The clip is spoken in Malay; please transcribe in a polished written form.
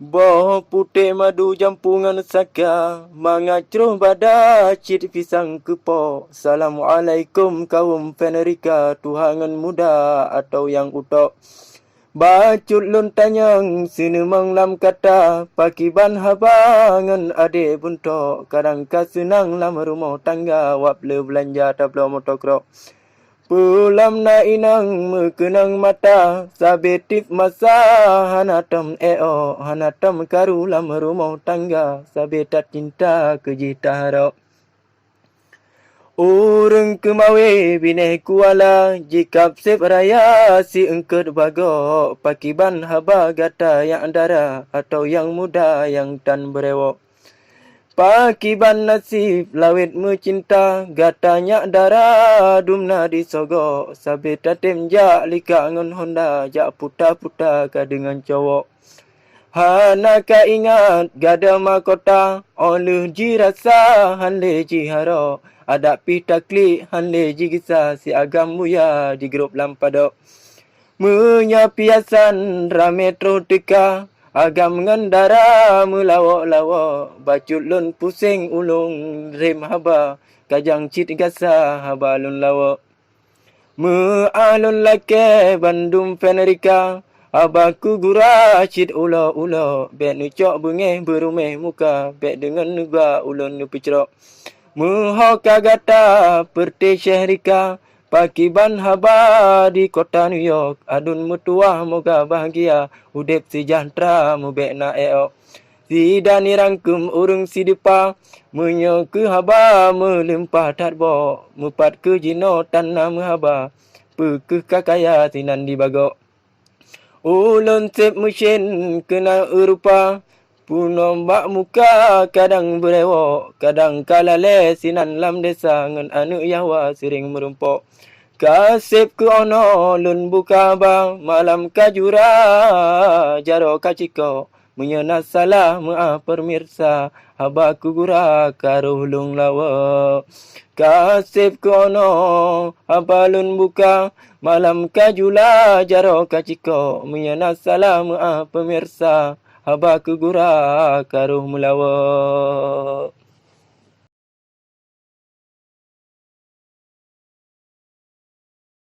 Boh putih madu jampungan saka, mangacruh badak cit pisang kepo. Assalamualaikum kaum Fenerika, tuhangan muda atau yang utok. Bacut lun tanyang sinumang lam kata, pakiban habangan ade buntok. Kadang kasenang lam rumah tangga, wap le belanja tablo motokrok. Pulam na inang mekenang mata, sabetif masa hanatam hanatam karu lam rumah tangga, sabetat cinta kejita harap. Urang kemawe bineh kuala, jikap sep raya si engkut bagok, pakiban haba gata yang andara, atau yang muda yang tan berewok. Pakiban nasib lawet mencinta, gatanya darah dumna disogok, sabit tatem jak lika ngon Honda, jak puta-puta ka dengan cowok. Hana ka ingat gada makota, oleh ji rasa hanle ji haro, ada pita klik hanle ji kisah si agam muya di grup lampadok. Menyapiasan rame terus teka, agam ngendara melawak-lawak, bacut lun pusing ulung rem haba, kajang cit gasa haba lun lawak. Mealun lake Bandung Fenerika, abaku gura cit ulo-ulo, bet nucok bengeh berumeh muka, bet dengan nuga ulun nupicrok. Muhoka gata perti syahrika, pakiban haba di kota New York, adun mutuah moga bahagia, udep sejahtera mubek na eok. Si dani rangkum urung si depa, menyo ke haba melimpah tatbo, mupat ke jino tanam haba, pekeh kakaya sinan dibagok. Ulun sep mesin kena Eropa, punom bak muka kadang berewok, kadang kalale sinan lam desa ngan anu Yahwa sering merumpok. Kasep ke ono lun buka ba, malam kajura jaro kaciko, menyena salah maaf permirsa, haba kugura karuh lung lawa. Kasep ke ono haba lun buka, malam kajula jaro kaciko, menyena salah maaf pemirsa, haba kugura karuh melawa.